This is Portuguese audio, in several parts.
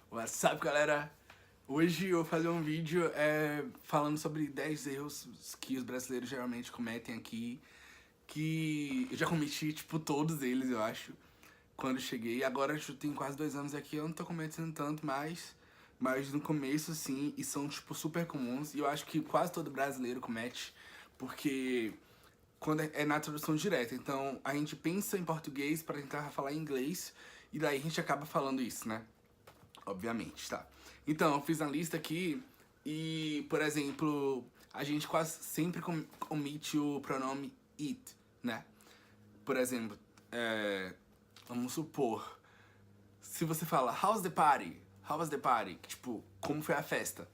What's up, galera? Hoje eu vou fazer um vídeo falando sobre 10 erros que os brasileiros geralmente cometem aqui, que eu já cometi, tipo, todos eles, eu acho, quando cheguei. Agora eu tenho quase 2 anos aqui, eu não tô cometendo tanto mais, mas no começo, sim, e são, tipo, super comuns, e eu acho que quase todo brasileiro comete, porque quando é na tradução direta, então a gente pensa em português para tentar falar em inglês, e daí a gente acaba falando isso, né? Obviamente, tá? Então, eu fiz a lista aqui e, por exemplo, a gente quase sempre omite o pronome it, né? Por exemplo, vamos supor, se você fala how's the party? How was the party? Tipo, como foi a festa?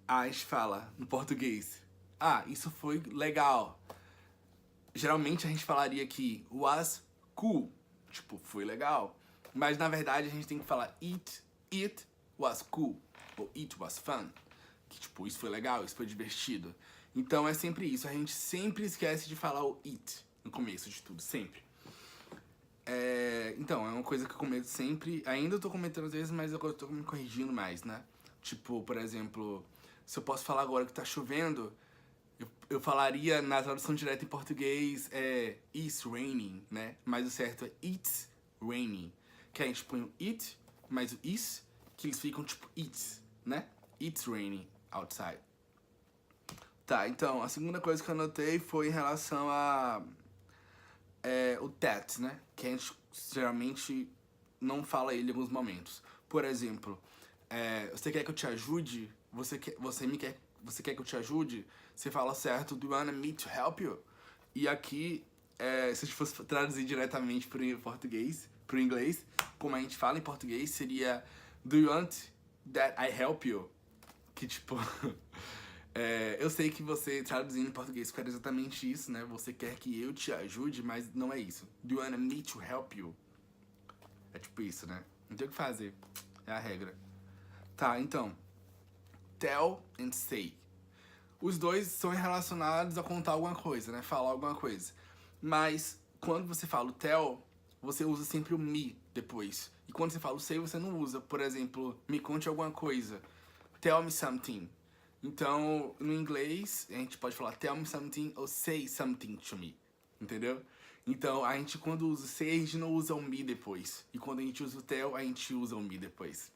A gente fala no português, isso foi legal. Geralmente a gente falaria que was cool, tipo, foi legal. Mas na verdade a gente tem que falar it was cool, ou it was fun. Que tipo, isso foi legal, isso foi divertido. Então é sempre isso, a gente sempre esquece de falar o it no começo de tudo, sempre. Então, é uma coisa que eu cometo sempre, ainda eu tô cometendo às vezes, mas eu tô me corrigindo mais, né? Tipo, por exemplo, se eu posso falar agora que tá chovendo, eu falaria na tradução direta em português it's raining, né? Mas o certo é it's raining. Que a gente põe o it, mais o is, que eles ficam tipo it's, né? It's raining outside. Tá, então, a segunda coisa que eu anotei foi em relação a o that, né? Que a gente geralmente não fala ele em alguns momentos. Por exemplo, você quer que eu te ajude? Você quer que eu te ajude? Você fala certo, do you wanna me to help you? E aqui, se a gente fosse traduzir diretamente pro português, pro inglês, como a gente fala em português, seria do you want that I help you? Que tipo, eu sei que você traduzindo em português quer exatamente isso, né? Você quer que eu te ajude, mas não é isso. Do you wanna me to help you? É tipo isso, né? Não tem o que fazer. É a regra. Tá, então. Tell and say. Os dois são relacionados a contar alguma coisa, né? Falar alguma coisa. Mas quando você fala o tell, você usa sempre o me depois. E quando você fala o say, você não usa. Por exemplo, me conte alguma coisa. Tell me something. Então, no inglês, a gente pode falar tell me something ou say something to me. Entendeu? Então, a gente quando usa o say, a gente não usa o me depois. E quando a gente usa o tell, a gente usa o me depois.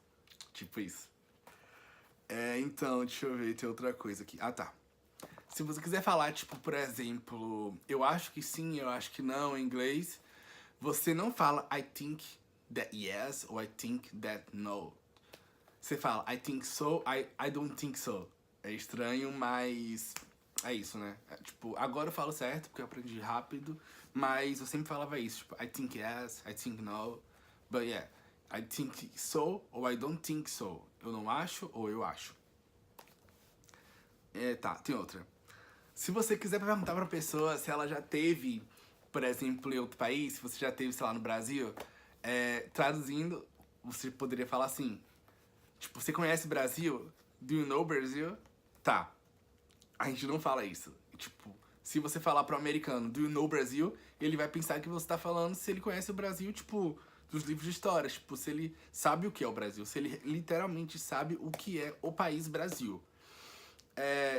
Tipo isso. Então, deixa eu ver, tem outra coisa aqui. Ah, tá. Se você quiser falar, tipo, por exemplo, eu acho que sim, eu acho que não, em inglês, você não fala I think that yes ou I think that no. Você fala I think so, I don't think so. É estranho, mas é isso, né? Tipo, agora eu falo certo, porque eu aprendi rápido, mas eu sempre falava isso, tipo, I think yes, I think no. But yeah, I think so ou I don't think so. Eu não acho ou eu acho. Tá, tem outra. Se você quiser perguntar pra pessoa se ela já teve, por exemplo, em outro país, se você já teve, sei lá, no Brasil, traduzindo, você poderia falar assim, tipo, você conhece o Brasil? Do you know Brazil? Tá, a gente não fala isso. Tipo, se você falar pro americano, do you know Brazil? Ele vai pensar que você tá falando se ele conhece o Brasil, tipo, dos livros de história. Tipo, se ele sabe o que é o Brasil. Se ele literalmente sabe o que é o país Brasil.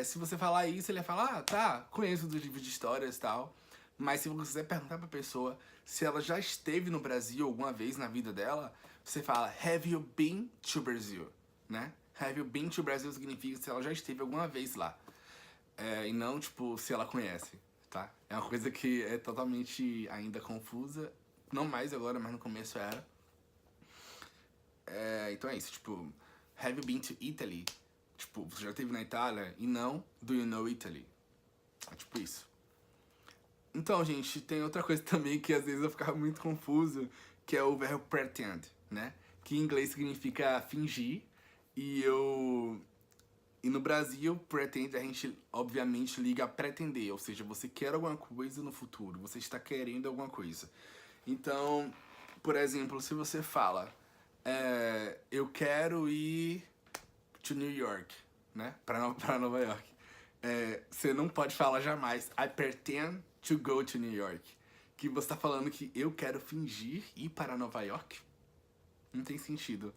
Se você falar isso, ele vai falar, tá, conheço dos livros de histórias e tal. Mas se você quiser perguntar pra pessoa se ela já esteve no Brasil alguma vez na vida dela, você fala, have you been to Brazil? Né? Have you been to Brazil significa se ela já esteve alguma vez lá. E não, tipo, se ela conhece, tá? É uma coisa que é totalmente ainda confusa. Não mais agora, mas no começo era. Então é isso, tipo, have you been to Italy? Tipo, você já esteve na Itália? E não, do you know Italy? É tipo isso. Então, gente, tem outra coisa também que às vezes eu ficava muito confuso, que é o verbo pretend, né? Que em inglês significa fingir, e no Brasil, pretend, a gente obviamente liga a pretender, ou seja, você quer alguma coisa no futuro, você está querendo alguma coisa. Então, por exemplo, se você fala, eu quero ir to New York, né? Pra Nova York. Você não pode falar jamais I pretend to go to New York. Que você tá falando que eu quero fingir ir para Nova York. Não tem sentido.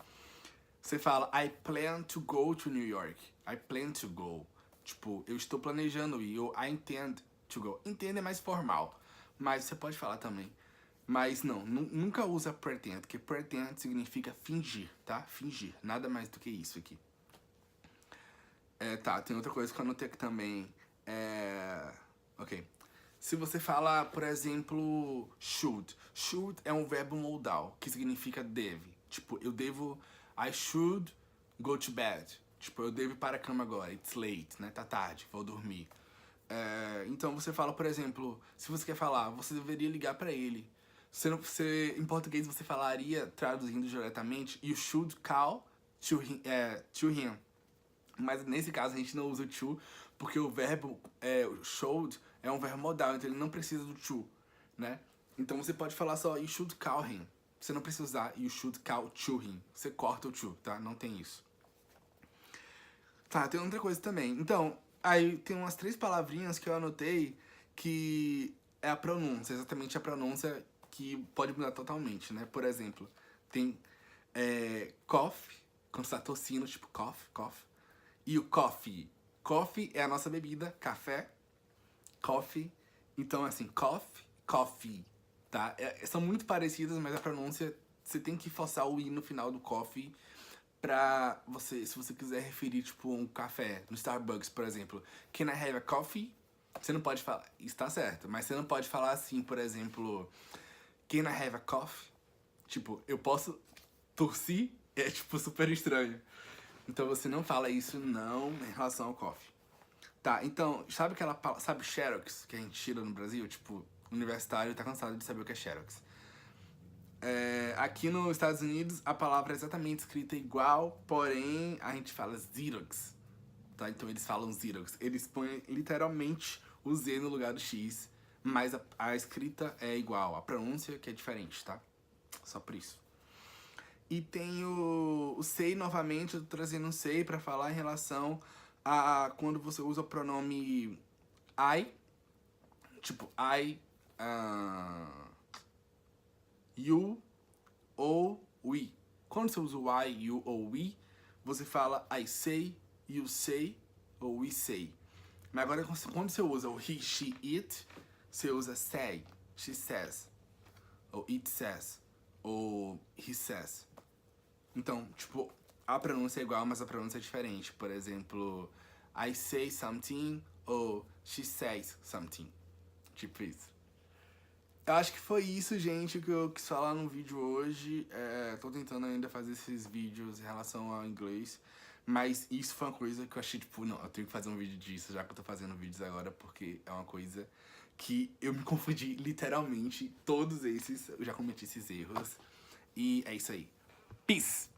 Você fala, I plan to go to New York. I plan to go. Tipo, eu estou planejando ir. Ou I intend to go. Intend é mais formal. Mas você pode falar também. Mas não, nunca usa pretend. Porque pretend significa fingir, tá? Fingir. Nada mais do que isso aqui. Tá, tem outra coisa que eu anotei aqui também. Ok. Se você fala, por exemplo, should. Should é um verbo modal, que significa deve. Tipo, eu devo... I should go to bed. Tipo, eu devo ir para a cama agora. It's late, né? Tá tarde, vou dormir. Então você fala, por exemplo, se você quer falar, você deveria ligar pra ele. Em português você falaria, traduzindo diretamente, you should call to him. Mas nesse caso a gente não usa o to, porque o verbo should é um verbo modal, então ele não precisa do to, né? Então você pode falar só you should call him. Você não precisa usar you should call to him. Você corta o to, tá? Não tem isso. Tá, tem outra coisa também. Então, aí tem umas 3 palavrinhas que eu anotei que é a pronúncia, exatamente a pronúncia que pode mudar totalmente, né? Por exemplo, tem cough, quando você tá tossindo, tipo cough. E o coffee. Coffee é a nossa bebida, café, coffee. Então, assim, coffee, tá? São muito parecidas, mas a pronúncia, você tem que forçar o i no final do coffee pra você, se você quiser referir, tipo, um café no Starbucks, por exemplo. Can I have a coffee? Você não pode falar, está certo, mas você não pode falar assim, por exemplo, can I have a coffee? Tipo, eu posso tossir? É, tipo, super estranho. Então você não fala isso não em relação ao coffee. Tá, então, sabe aquela palavra, sabe Xerox, que a gente tira no Brasil? Tipo, universitário tá cansado de saber o que é Xerox. Aqui nos Estados Unidos a palavra é exatamente escrita igual, porém a gente fala Xerox, tá? Então eles falam Xerox. Eles põem literalmente o Z no lugar do X, mas a escrita é igual, a pronúncia que é diferente, tá? Só por isso. E tem o sei novamente, eu tô trazendo um sei pra falar em relação a quando você usa o pronome I, tipo I, you ou we. Quando você usa o I, you ou we, você fala I say, you say ou we say. Mas agora quando você usa o he, she, it, você usa say, she says, ou it says, ou he says. Então, tipo, a pronúncia é igual, mas a pronúncia é diferente. Por exemplo, I say something ou she says something. Tipo isso. Eu acho que foi isso, gente, que eu quis falar no vídeo hoje. Tô tentando ainda fazer esses vídeos em relação ao inglês. Mas isso foi uma coisa que eu achei, tipo, não, eu tenho que fazer um vídeo disso, já que eu tô fazendo vídeos agora, porque é uma coisa que eu me confundi literalmente. Todos esses, eu já cometi esses erros. E é isso aí. Peace!